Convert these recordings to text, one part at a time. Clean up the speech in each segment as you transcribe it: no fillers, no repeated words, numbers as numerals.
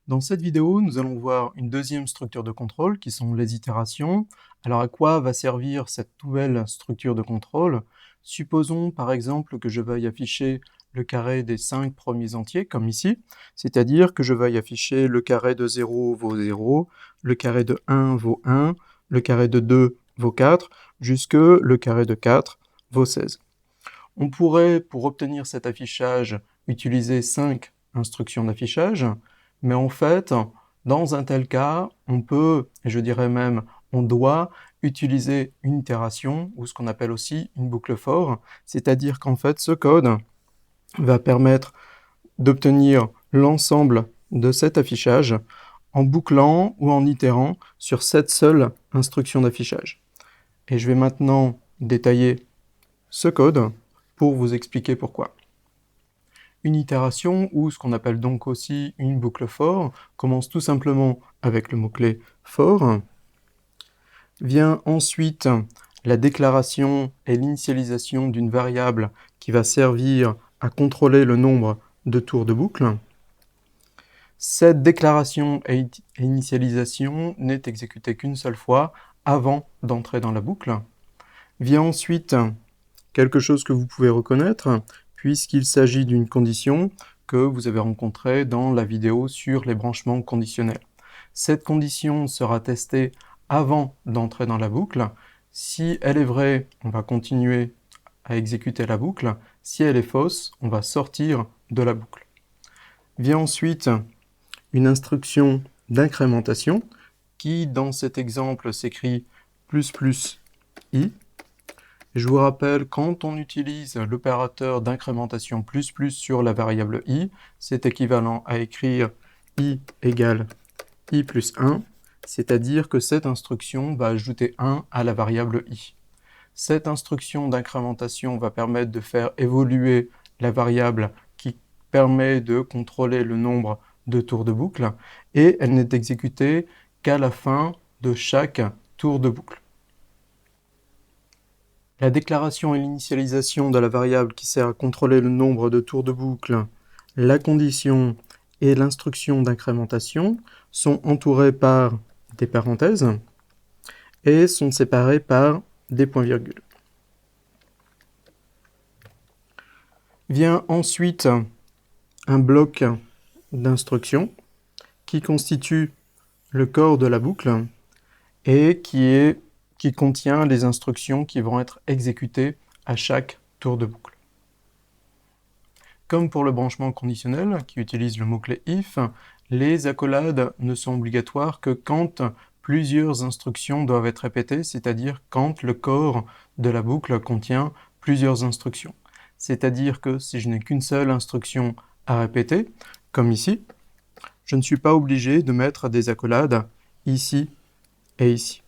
Dans cette vidéo, nous allons voir une deuxième structure de contrôle qui sont les itérations. Alors à quoi va servir cette nouvelle structure de contrôle? Supposons par exemple que je veuille afficher le carré des 5 premiers entiers, comme ici, c'est-à-dire que je veuille afficher le carré de 0 vaut 0, le carré de 1 vaut 1, le carré de 2 vaut 4, jusque le carré de 4 vaut 16. On pourrait, pour obtenir cet affichage, utiliser 5 instructions d'affichage, mais en fait, dans un tel cas, on peut, et je dirais même, on doit utiliser une itération, ou ce qu'on appelle aussi une boucle for, c'est-à-dire qu'en fait, ce code va permettre d'obtenir l'ensemble de cet affichage en bouclant ou en itérant sur cette seule instruction d'affichage. Et je vais maintenant détailler ce code pour vous expliquer pourquoi. Une itération, ou ce qu'on appelle donc aussi une boucle for, commence tout simplement avec le mot-clé for. Vient ensuite la déclaration et l'initialisation d'une variable qui va servir à contrôler le nombre de tours de boucle. Cette déclaration et initialisation n'est exécutée qu'une seule fois avant d'entrer dans la boucle. Vient ensuite quelque chose que vous pouvez reconnaître, puisqu'il s'agit d'une condition que vous avez rencontrée dans la vidéo sur les branchements conditionnels. Cette condition sera testée avant d'entrer dans la boucle. Si elle est vraie, on va continuer à exécuter la boucle. Si elle est fausse, on va sortir de la boucle. Vient ensuite une instruction d'incrémentation qui, dans cet exemple, s'écrit ++i. Je vous rappelle, quand on utilise l'opérateur d'incrémentation ++ sur la variable i, c'est équivalent à écrire i égale i plus 1, c'est-à-dire que cette instruction va ajouter 1 à la variable i. Cette instruction d'incrémentation va permettre de faire évoluer la variable qui permet de contrôler le nombre de tours de boucle, et elle n'est exécutée qu'à la fin de chaque tour de boucle. La déclaration et l'initialisation de la variable qui sert à contrôler le nombre de tours de boucle, la condition et l'instruction d'incrémentation sont entourées par des parenthèses et sont séparées par des points-virgules. Vient ensuite un bloc d'instructions qui constitue le corps de la boucle et qui contient les instructions qui vont être exécutées à chaque tour de boucle. Comme pour le branchement conditionnel, qui utilise le mot-clé if, les accolades ne sont obligatoires que quand plusieurs instructions doivent être répétées, c'est-à-dire quand le corps de la boucle contient plusieurs instructions. C'est-à-dire que si je n'ai qu'une seule instruction à répéter, comme ici, je ne suis pas obligé de mettre des accolades ici et ici.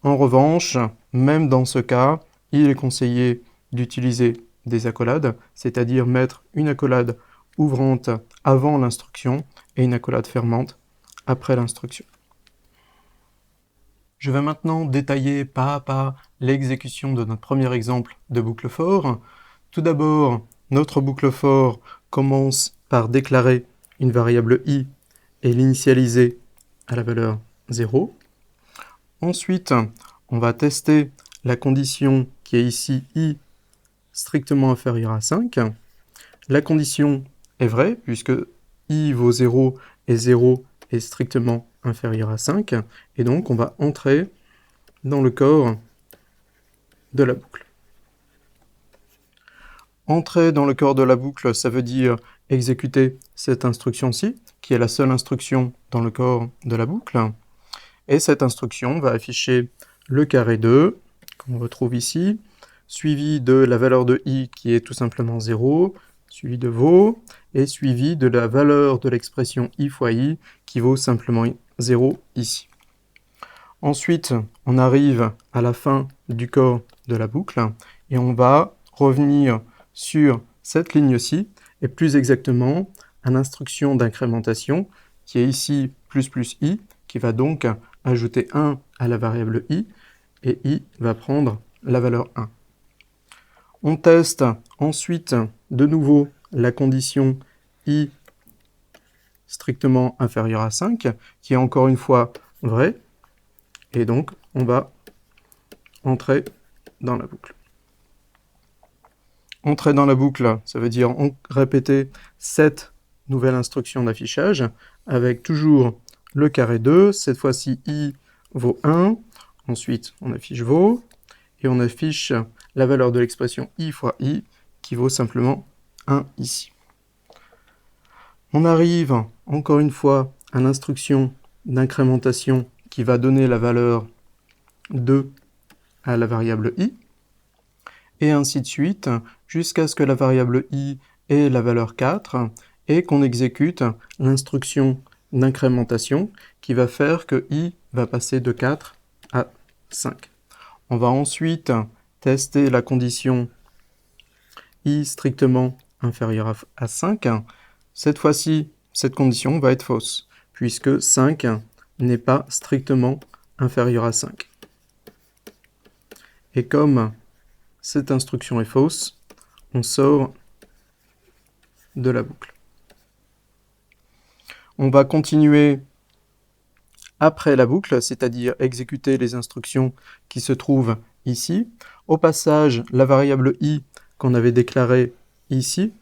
En revanche, même dans ce cas, il est conseillé d'utiliser des accolades, c'est-à-dire mettre une accolade ouvrante avant l'instruction et une accolade fermante après l'instruction. Je vais maintenant détailler pas à pas l'exécution de notre premier exemple de boucle for. Tout d'abord, notre boucle for commence par déclarer une variable i et l'initialiser à la valeur 0. Ensuite, on va tester la condition qui est ici i strictement inférieur à 5. La condition est vraie puisque i vaut 0 et 0 est strictement inférieur à 5. Et donc, on va entrer dans le corps de la boucle. Entrer dans le corps de la boucle, ça veut dire exécuter cette instruction-ci, qui est la seule instruction dans le corps de la boucle. Et cette instruction va afficher le carré 2, qu'on retrouve ici, suivi de la valeur de i qui est tout simplement 0, suivi de vaut, et suivi de la valeur de l'expression i fois i qui vaut simplement 0 ici. Ensuite, on arrive à la fin du corps de la boucle, et on va revenir sur cette ligne-ci, et plus exactement à l'instruction d'incrémentation, qui est ici ++i, qui va donc ajouter 1 à la variable i, et i va prendre la valeur 1. On teste ensuite de nouveau la condition i strictement inférieur à 5, qui est encore une fois vrai, et donc on va entrer dans la boucle. Entrer dans la boucle, ça veut dire répéter cette nouvelle instruction d'affichage, avec toujours le carré 2, cette fois-ci i vaut 1, ensuite on affiche vaut, et on affiche la valeur de l'expression i fois i, qui vaut simplement 1 ici. On arrive, encore une fois, à l'instruction d'incrémentation qui va donner la valeur 2 à la variable i, et ainsi de suite, jusqu'à ce que la variable i ait la valeur 4, et qu'on exécute l'instruction d'incrémentation qui va faire que i va passer de 4 à 5. On va ensuite tester la condition i strictement inférieur à 5. Cette fois-ci, cette condition va être fausse, puisque 5 n'est pas strictement inférieur à 5. Et comme cette instruction est fausse, on sort de la boucle. On va continuer après la boucle, c'est-à-dire exécuter les instructions qui se trouvent ici. Au passage, la variable i qu'on avait déclarée ici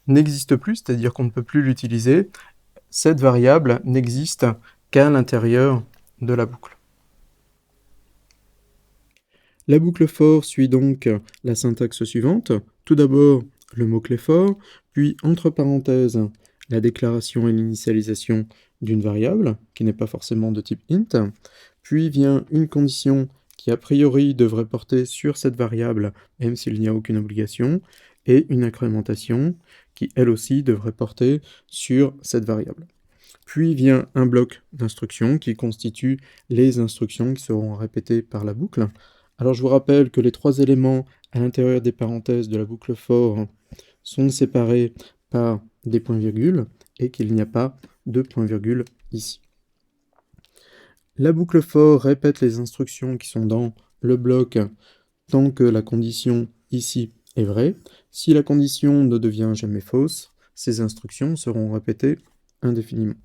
n'existe plus, c'est-à-dire qu'on ne peut plus l'utiliser. Cette variable n'existe qu'à l'intérieur de la boucle. La boucle for suit donc la syntaxe suivante. Tout d'abord, le mot-clé for, puis entre parenthèses, la déclaration et l'initialisation d'une variable, qui n'est pas forcément de type int, puis vient une condition qui a priori devrait porter sur cette variable, même s'il n'y a aucune obligation, et une incrémentation qui, elle aussi, devrait porter sur cette variable. Puis vient un bloc d'instructions qui constitue les instructions qui seront répétées par la boucle. Alors je vous rappelle que les trois éléments à l'intérieur des parenthèses de la boucle for sont séparés par des points-virgules et qu'il n'y a pas de point-virgule ici. La boucle for répète les instructions qui sont dans le bloc tant que la condition ici est vraie. Si la condition ne devient jamais fausse, ces instructions seront répétées indéfiniment.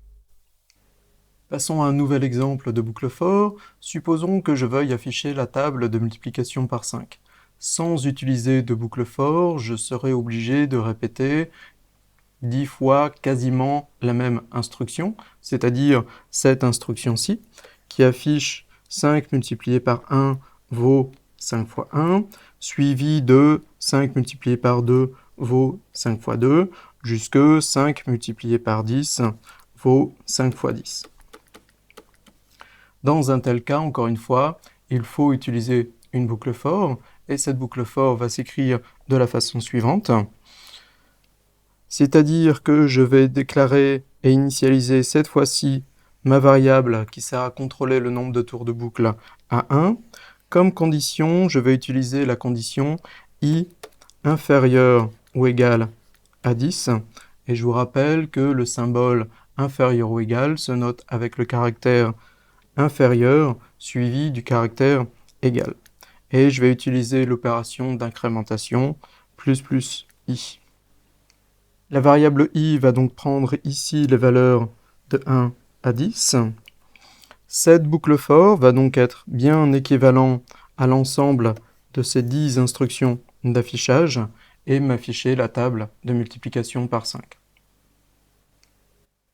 Passons à un nouvel exemple de boucle for. Supposons que je veuille afficher la table de multiplication par 5. Sans utiliser de boucle for, je serai obligé de répéter 10 fois quasiment la même instruction, c'est-à-dire cette instruction-ci, qui affiche 5 multiplié par 1 vaut 5 fois 1, suivi de 5 multiplié par 2 vaut 5 fois 2, jusque 5 multiplié par 10 vaut 5 fois 10. Dans un tel cas, encore une fois, il faut utiliser une boucle for, et cette boucle for va s'écrire de la façon suivante. C'est-à-dire que je vais déclarer et initialiser cette fois-ci ma variable qui sert à contrôler le nombre de tours de boucle à 1. Comme condition, je vais utiliser la condition i inférieur ou égal à 10. Et je vous rappelle que le symbole inférieur ou égal se note avec le caractère inférieur suivi du caractère égal. Et je vais utiliser l'opération d'incrémentation plus i. La variable i va donc prendre ici les valeurs de 1 à 10. Cette boucle for va donc être bien équivalent à l'ensemble de ces 10 instructions d'affichage et m'afficher la table de multiplication par 5.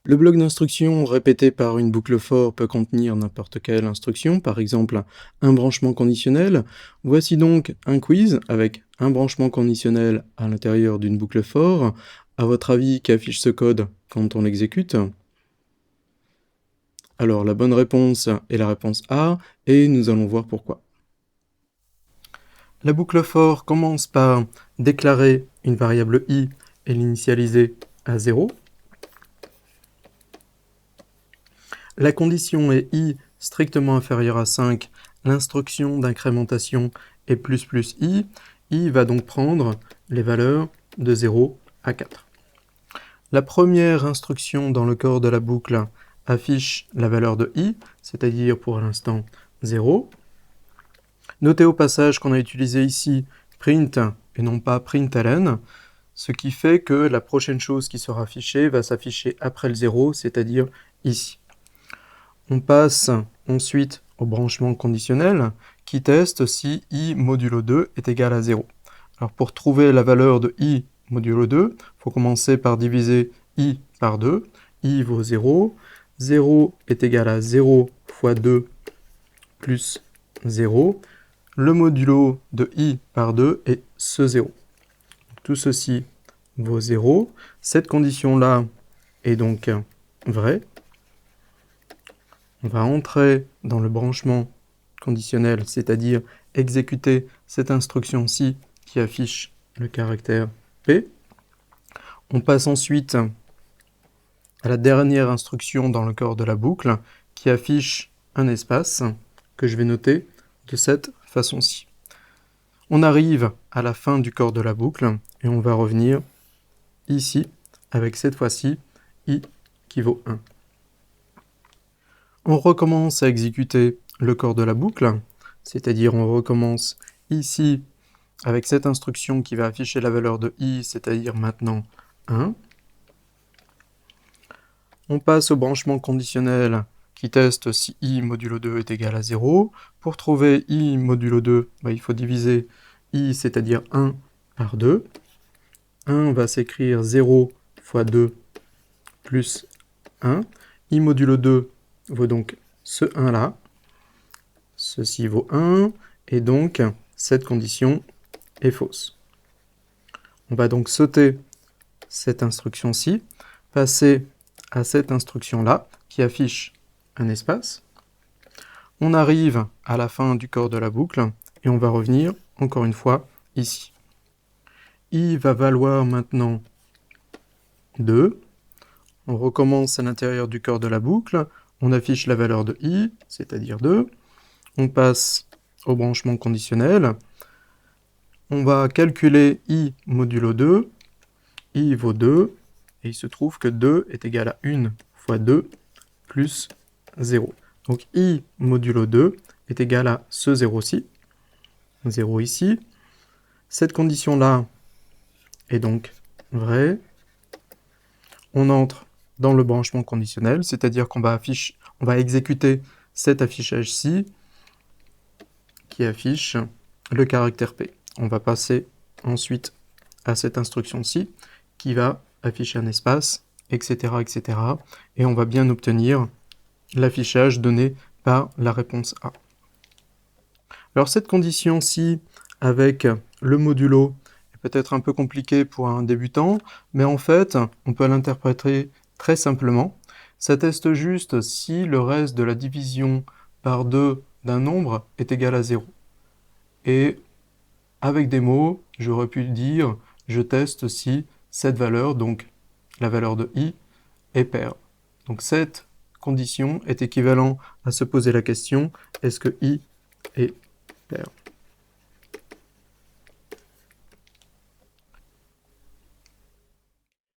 Le bloc d'instructions répété par une boucle for peut contenir n'importe quelle instruction, par exemple un branchement conditionnel. Voici donc un quiz avec un branchement conditionnel à l'intérieur d'une boucle for. À votre avis, qu'affiche ce code quand on l'exécute? Alors la bonne réponse est la réponse A, et nous allons voir pourquoi. La boucle for commence par déclarer une variable i et l'initialiser à 0. La condition est i strictement inférieur à 5, l'instruction d'incrémentation est ++i. I va donc prendre les valeurs de 0 à 4. La première instruction dans le corps de la boucle affiche la valeur de i, c'est-à-dire pour l'instant 0. Notez au passage qu'on a utilisé ici print et non pas println. ce qui fait que la prochaine chose qui sera affichée va s'afficher après le 0, c'est-à-dire ici. On passe ensuite au branchement conditionnel qui teste si i modulo 2 est égal à 0. Alors pour trouver la valeur de i modulo 2, il faut commencer par diviser i par 2. i vaut 0. 0 est égal à 0 fois 2 plus 0. Le modulo de i par 2 est ce 0. Tout ceci vaut 0. Cette condition-là est donc vraie. On va entrer dans le branchement conditionnel, c'est-à-dire exécuter cette instruction-ci qui affiche le caractère P. On passe ensuite à la dernière instruction dans le corps de la boucle qui affiche un espace que je vais noter de cette façon-ci. On arrive à la fin du corps de la boucle et on va revenir ici avec cette fois-ci i qui vaut 1. On recommence à exécuter le corps de la boucle, c'est-à-dire on recommence ici avec cette instruction qui va afficher la valeur de i, c'est-à-dire maintenant 1. On passe au branchement conditionnel qui teste si i modulo 2 est égal à 0. Pour trouver i modulo 2, il faut diviser i, c'est-à-dire 1, par 2. 1 va s'écrire 0 fois 2 plus 1. i modulo 2 vaut donc ce 1 là. Ceci vaut 1, et donc cette condition est fausse. On va donc sauter cette instruction-ci, passer à cette instruction-là, qui affiche un espace. On arrive à la fin du corps de la boucle, et on va revenir, encore une fois, ici. i va valoir maintenant 2. On recommence à l'intérieur du corps de la boucle, on affiche la valeur de i, c'est-à-dire 2. On passe au branchement conditionnel. On va calculer i modulo 2. i vaut 2, et il se trouve que 2 est égal à 1 fois 2 plus 0. Donc i modulo 2 est égal à ce 0-ci, 0 ici. Cette condition-là est donc vraie. On entre dans le branchement conditionnel, c'est-à-dire qu'on va exécuter cet affichage-ci qui affiche le caractère P. On va passer ensuite à cette instruction-ci qui va afficher un espace, etc., etc. Et on va bien obtenir l'affichage donné par la réponse A. Alors cette condition-ci avec le modulo est peut-être un peu compliquée pour un débutant, mais en fait, on peut l'interpréter très simplement. Ça teste juste si le reste de la division par 2 d'un nombre est égal à 0. Et avec des mots, j'aurais pu dire, je teste si cette valeur, donc la valeur de i, est paire. Donc cette condition est équivalente à se poser la question, est-ce que i est paire ?